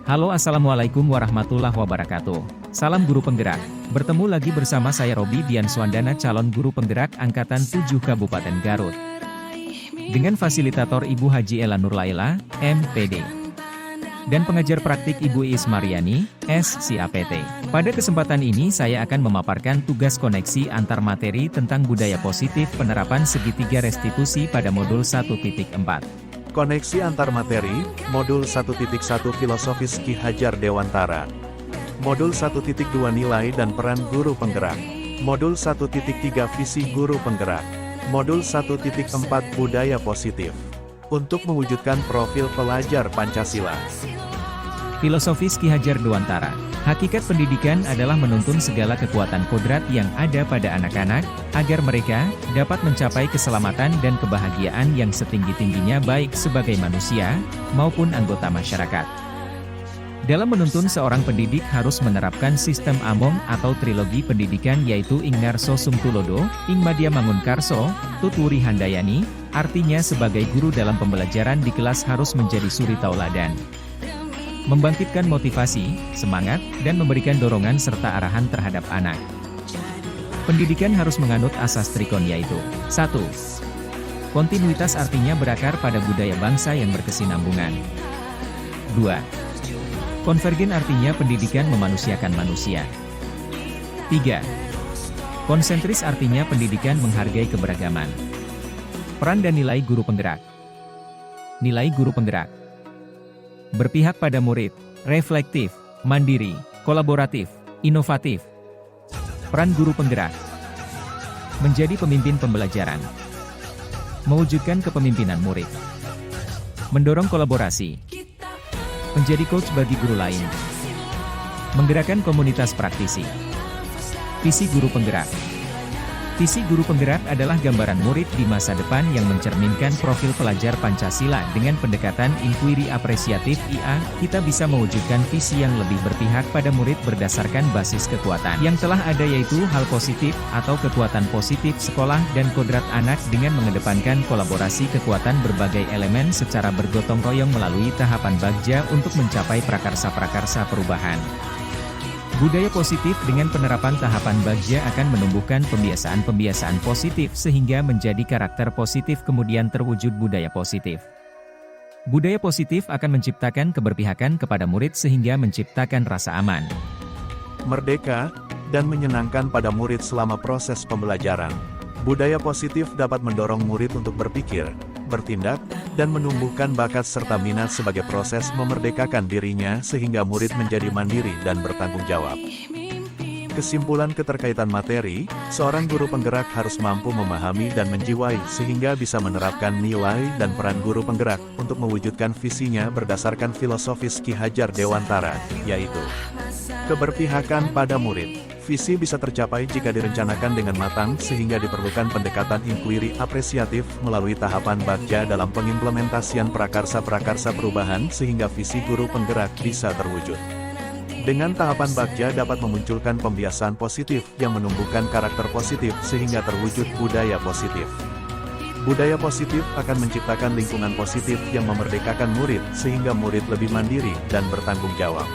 Halo, assalamualaikum warahmatullahi wabarakatuh. Salam guru penggerak. Bertemu lagi bersama saya Robi Dian Swandana, calon guru penggerak Angkatan 7 Kabupaten Garut. Dengan fasilitator Ibu Haji Ela Nurlaila, MPD. Dan pengajar praktik Ibu Is Mariani, SCAPT. Pada kesempatan ini saya akan memaparkan tugas koneksi antar materi tentang budaya positif penerapan segitiga restitusi pada modul 1.4. Koneksi antar materi, Modul 1.1 Filosofis Ki Hajar Dewantara. Modul 1.2 Nilai dan Peran Guru Penggerak. Modul 1.3 Visi Guru Penggerak. Modul 1.4 Budaya Positif. Untuk mewujudkan profil pelajar Pancasila. Filosofis Ki Hajar Dewantara. Hakikat pendidikan adalah menuntun segala kekuatan kodrat yang ada pada anak-anak, agar mereka dapat mencapai keselamatan dan kebahagiaan yang setinggi-tingginya baik sebagai manusia, maupun anggota masyarakat. Dalam menuntun seorang pendidik harus menerapkan sistem AMOM atau trilogi pendidikan, yaitu Ing Narso Sumtulodo, Ing Madya Mangunkarso, Tutwuri Handayani, artinya sebagai guru dalam pembelajaran di kelas harus menjadi suri tauladan. Membangkitkan motivasi, semangat, dan memberikan dorongan serta arahan terhadap anak. Pendidikan harus menganut asas trikon, yaitu 1. Kontinuitas, artinya berakar pada budaya bangsa yang berkesinambungan. 2. Konvergen, artinya pendidikan memanusiakan manusia. 3. Konsentris, artinya pendidikan menghargai keberagaman. Peran dan nilai guru penggerak. Nilai guru penggerak: berpihak pada murid, reflektif, mandiri, kolaboratif, inovatif. Peran guru penggerak: menjadi pemimpin pembelajaran, mewujudkan kepemimpinan murid, mendorong kolaborasi, menjadi coach bagi guru lain, menggerakkan komunitas praktisi. Visi guru penggerak. Visi guru penggerak adalah gambaran murid di masa depan yang mencerminkan profil pelajar Pancasila. Dengan pendekatan inquiry apresiatif IA, kita bisa mewujudkan visi yang lebih berpihak pada murid berdasarkan basis kekuatan yang telah ada, yaitu hal positif atau kekuatan positif sekolah dan kodrat anak, dengan mengedepankan kolaborasi kekuatan berbagai elemen secara bergotong royong melalui tahapan bagja untuk mencapai prakarsa-prakarsa perubahan. Budaya positif: dengan penerapan tahapan bagja akan menumbuhkan pembiasaan-pembiasaan positif sehingga menjadi karakter positif, kemudian terwujud budaya positif. Budaya positif akan menciptakan keberpihakan kepada murid sehingga menciptakan rasa aman, merdeka, dan menyenangkan pada murid selama proses pembelajaran. Budaya positif dapat mendorong murid untuk berpikir, bertindak, dan menumbuhkan bakat serta minat sebagai proses memerdekakan dirinya sehingga murid menjadi mandiri dan bertanggung jawab. Kesimpulan keterkaitan materi, seorang guru penggerak harus mampu memahami dan menjiwai sehingga bisa menerapkan nilai dan peran guru penggerak untuk mewujudkan visinya berdasarkan filosofis Ki Hajar Dewantara, yaitu keberpihakan pada murid. Visi bisa tercapai jika direncanakan dengan matang sehingga diperlukan pendekatan inquiry apresiatif melalui tahapan bagja dalam pengimplementasian prakarsa-prakarsa perubahan sehingga visi guru penggerak bisa terwujud. Dengan tahapan bagja dapat memunculkan pembiasaan positif yang menumbuhkan karakter positif sehingga terwujud budaya positif. Budaya positif akan menciptakan lingkungan positif yang memerdekakan murid sehingga murid lebih mandiri dan bertanggung jawab.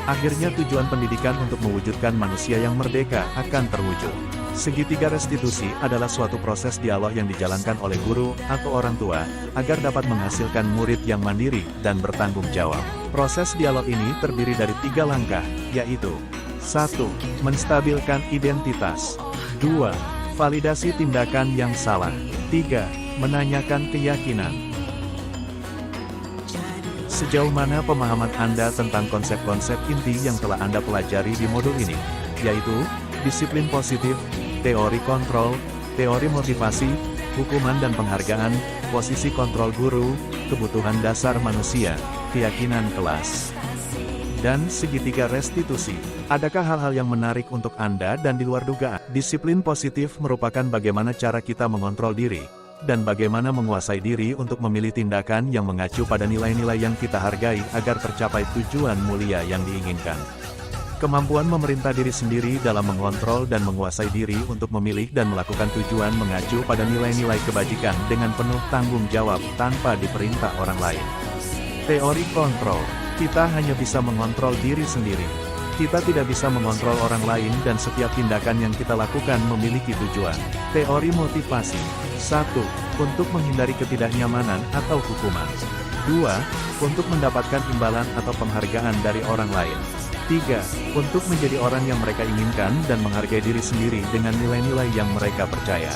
Akhirnya tujuan pendidikan untuk mewujudkan manusia yang merdeka akan terwujud. Segitiga restitusi adalah suatu proses dialog yang dijalankan oleh guru atau orang tua, agar dapat menghasilkan murid yang mandiri dan bertanggung jawab. Proses dialog ini terdiri dari 3 langkah, yaitu 1. Menstabilkan identitas. 2. Validasi tindakan yang salah. 3. Menanyakan keyakinan. Sejauh mana pemahaman Anda tentang konsep-konsep inti yang telah Anda pelajari di modul ini, yaitu disiplin positif, teori kontrol, teori motivasi, hukuman dan penghargaan, posisi kontrol guru, kebutuhan dasar manusia, keyakinan kelas, dan segitiga restitusi? Adakah hal-hal yang menarik untuk Anda dan di luar dugaan? Disiplin positif merupakan bagaimana cara kita mengontrol diri, dan bagaimana menguasai diri untuk memilih tindakan yang mengacu pada nilai-nilai yang kita hargai agar tercapai tujuan mulia yang diinginkan. Kemampuan memerintah diri sendiri dalam mengontrol dan menguasai diri untuk memilih dan melakukan tujuan mengacu pada nilai-nilai kebajikan dengan penuh tanggung jawab tanpa diperintah orang lain. Teori kontrol. Kita hanya bisa mengontrol diri sendiri. Kita tidak bisa mengontrol orang lain dan setiap tindakan yang kita lakukan memiliki tujuan. Teori motivasi. 1. Untuk menghindari ketidaknyamanan atau hukuman. 2. Untuk mendapatkan imbalan atau penghargaan dari orang lain. 3. Untuk menjadi orang yang mereka inginkan dan menghargai diri sendiri dengan nilai-nilai yang mereka percaya.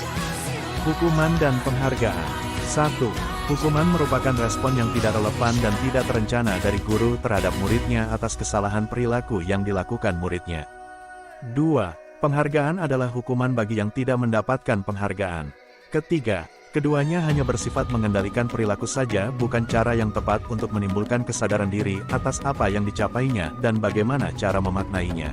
Hukuman dan penghargaan. 1. Hukuman merupakan respon yang tidak relevan dan tidak terencana dari guru terhadap muridnya atas kesalahan perilaku yang dilakukan muridnya. 2. Penghargaan adalah hukuman bagi yang tidak mendapatkan penghargaan. Ketiga, keduanya hanya bersifat mengendalikan perilaku saja, bukan cara yang tepat untuk menimbulkan kesadaran diri atas apa yang dicapainya dan bagaimana cara memaknainya.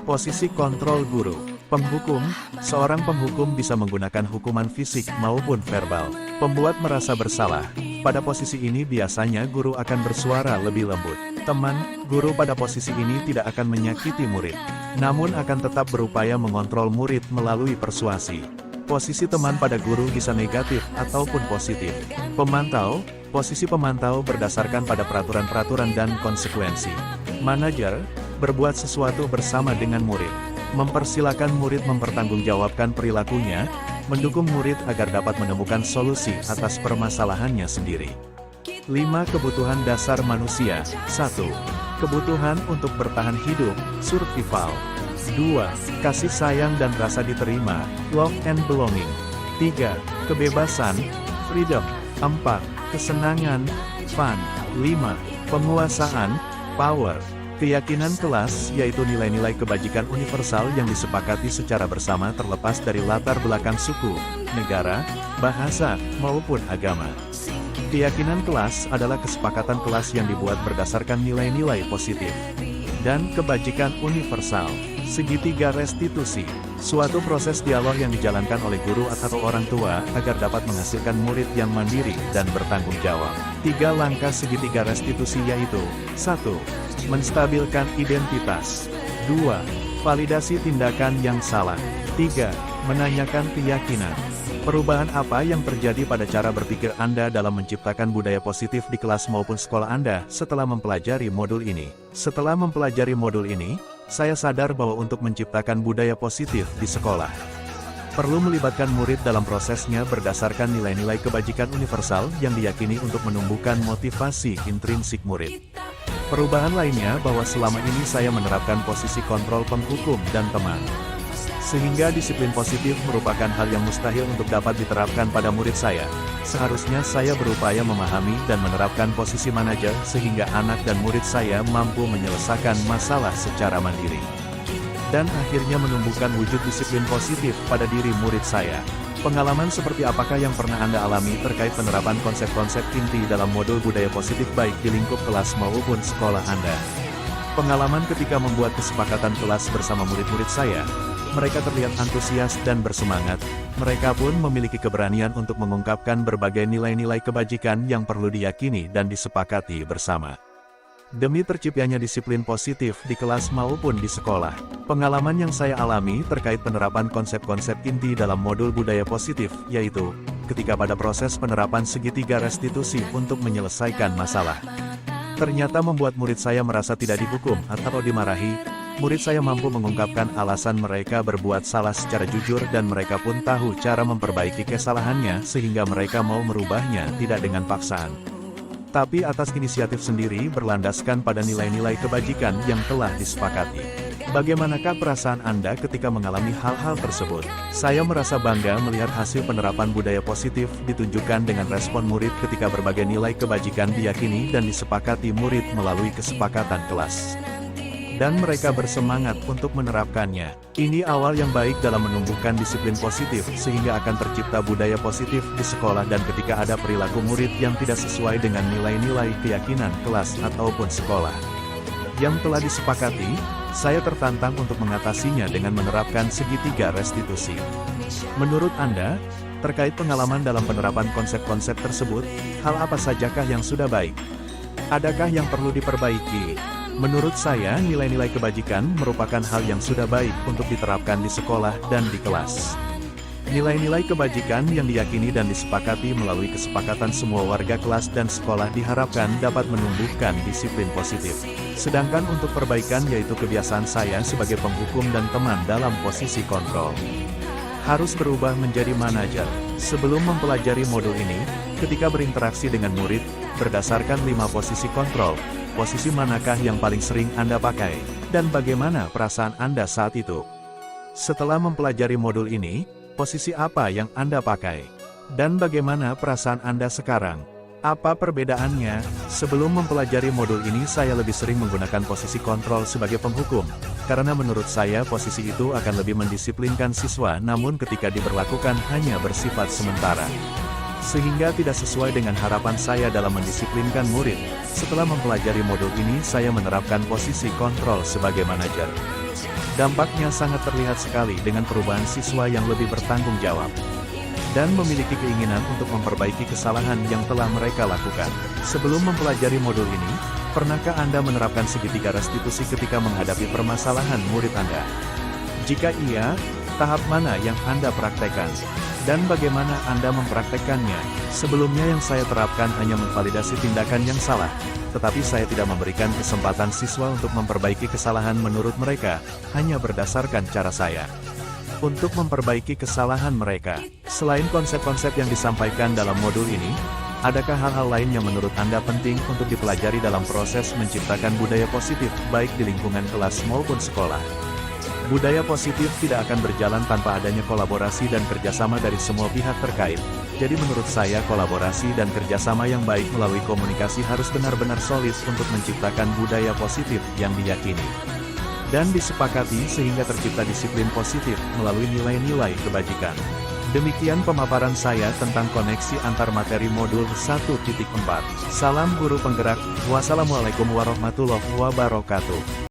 Posisi kontrol guru. Penghukum, seorang penghukum bisa menggunakan hukuman fisik maupun verbal. Pembuat merasa bersalah. Pada posisi ini biasanya guru akan bersuara lebih lembut. Teman, guru pada posisi ini tidak akan menyakiti murid, namun akan tetap berupaya mengontrol murid melalui persuasi. Posisi teman pada guru bisa negatif ataupun positif. Pemantau, posisi pemantau berdasarkan pada peraturan-peraturan dan konsekuensi. Manajer, berbuat sesuatu bersama dengan murid. Mempersilakan murid mempertanggungjawabkan perilakunya, mendukung murid agar dapat menemukan solusi atas permasalahannya sendiri. 5 kebutuhan dasar manusia. 1. Kebutuhan untuk bertahan hidup, survival. 2. Kasih sayang dan rasa diterima, love and belonging. 3. Kebebasan, freedom. 4. Kesenangan, fun. 5. Penguasaan, power. Keyakinan kelas, yaitu nilai-nilai kebajikan universal yang disepakati secara bersama terlepas dari latar belakang suku, negara, bahasa, maupun agama. Keyakinan kelas adalah kesepakatan kelas yang dibuat berdasarkan nilai-nilai positif dan kebajikan universal. Segitiga restitusi, suatu proses dialog yang dijalankan oleh guru atau orang tua agar dapat menghasilkan murid yang mandiri dan bertanggung jawab. 3 langkah segitiga restitusi yaitu: 1. Menstabilkan identitas. 2. Validasi tindakan yang salah. 3. Menanyakan keyakinan. Perubahan apa yang terjadi pada cara berpikir Anda dalam menciptakan budaya positif di kelas maupun sekolah Anda setelah mempelajari modul ini? Setelah mempelajari modul ini, saya sadar bahwa untuk menciptakan budaya positif di sekolah, perlu melibatkan murid dalam prosesnya berdasarkan nilai-nilai kebajikan universal yang diyakini untuk menumbuhkan motivasi intrinsik murid. Perubahan lainnya bahwa selama ini saya menerapkan posisi kontrol penghukum dan teman. Sehingga disiplin positif merupakan hal yang mustahil untuk dapat diterapkan pada murid saya. Seharusnya saya berupaya memahami dan menerapkan posisi manajer sehingga anak dan murid saya mampu menyelesaikan masalah secara mandiri. Dan akhirnya menumbuhkan wujud disiplin positif pada diri murid saya. Pengalaman seperti apakah yang pernah Anda alami terkait penerapan konsep-konsep inti dalam modul budaya positif baik di lingkup kelas maupun sekolah Anda? Pengalaman ketika membuat kesepakatan kelas bersama murid-murid saya, mereka terlihat antusias dan bersemangat. Mereka pun memiliki keberanian untuk mengungkapkan berbagai nilai-nilai kebajikan yang perlu diyakini dan disepakati bersama. Demi terciptanya disiplin positif di kelas maupun di sekolah. Pengalaman yang saya alami terkait penerapan konsep-konsep inti dalam modul budaya positif, yaitu, ketika pada proses penerapan segitiga restitusi untuk menyelesaikan masalah, ternyata membuat murid saya merasa tidak dihukum atau dimarahi. Murid saya mampu mengungkapkan alasan mereka berbuat salah secara jujur dan mereka pun tahu cara memperbaiki kesalahannya sehingga mereka mau merubahnya tidak dengan paksaan, tapi atas inisiatif sendiri berlandaskan pada nilai-nilai kebajikan yang telah disepakati. Bagaimanakah perasaan Anda ketika mengalami hal-hal tersebut? Saya merasa bangga melihat hasil penerapan budaya positif ditunjukkan dengan respon murid ketika berbagai nilai kebajikan diyakini dan disepakati murid melalui kesepakatan kelas. Dan mereka bersemangat untuk menerapkannya. Ini awal yang baik dalam menumbuhkan disiplin positif sehingga akan tercipta budaya positif di sekolah dan ketika ada perilaku murid yang tidak sesuai dengan nilai-nilai keyakinan kelas ataupun sekolah yang telah disepakati, saya tertantang untuk mengatasinya dengan menerapkan segitiga restitusi. Menurut Anda, terkait pengalaman dalam penerapan konsep-konsep tersebut, hal apa sajakah yang sudah baik? Adakah yang perlu diperbaiki? Menurut saya, nilai-nilai kebajikan merupakan hal yang sudah baik untuk diterapkan di sekolah dan di kelas. Nilai-nilai kebajikan yang diyakini dan disepakati melalui kesepakatan semua warga kelas dan sekolah diharapkan dapat menumbuhkan disiplin positif. Sedangkan untuk perbaikan yaitu kebiasaan saya sebagai penghukum dan teman dalam posisi kontrol harus berubah menjadi manajer. Sebelum mempelajari modul ini, ketika berinteraksi dengan murid, berdasarkan 5 posisi kontrol, posisi manakah yang paling sering Anda pakai, dan bagaimana perasaan Anda saat itu? Setelah mempelajari modul ini, posisi apa yang Anda pakai? Dan bagaimana perasaan Anda sekarang? Apa perbedaannya? Sebelum mempelajari modul ini saya lebih sering menggunakan posisi kontrol sebagai penghukum, karena menurut saya posisi itu akan lebih mendisiplinkan siswa namun ketika diberlakukan hanya bersifat sementara. Sehingga tidak sesuai dengan harapan saya dalam mendisiplinkan murid. Setelah mempelajari modul ini saya menerapkan posisi kontrol sebagai manajer. Dampaknya sangat terlihat sekali dengan perubahan siswa yang lebih bertanggung jawab dan memiliki keinginan untuk memperbaiki kesalahan yang telah mereka lakukan. Sebelum mempelajari modul ini, pernahkah Anda menerapkan segitiga restitusi ketika menghadapi permasalahan murid Anda? Jika iya, tahap mana yang Anda praktekkan? Dan bagaimana Anda mempraktekkannya? Sebelumnya yang saya terapkan hanya memvalidasi tindakan yang salah, tetapi saya tidak memberikan kesempatan siswa untuk memperbaiki kesalahan menurut mereka, hanya berdasarkan cara saya untuk memperbaiki kesalahan mereka. Selain konsep-konsep yang disampaikan dalam modul ini, adakah hal-hal lain yang menurut Anda penting untuk dipelajari dalam proses menciptakan budaya positif, baik di lingkungan kelas maupun sekolah? Budaya positif tidak akan berjalan tanpa adanya kolaborasi dan kerjasama dari semua pihak terkait. Jadi menurut saya kolaborasi dan kerjasama yang baik melalui komunikasi harus benar-benar solid untuk menciptakan budaya positif yang diyakini dan disepakati sehingga tercipta disiplin positif melalui nilai-nilai kebajikan. Demikian pemaparan saya tentang koneksi antar materi modul 1.4. Salam guru penggerak. Wassalamualaikum warahmatullahi wabarakatuh.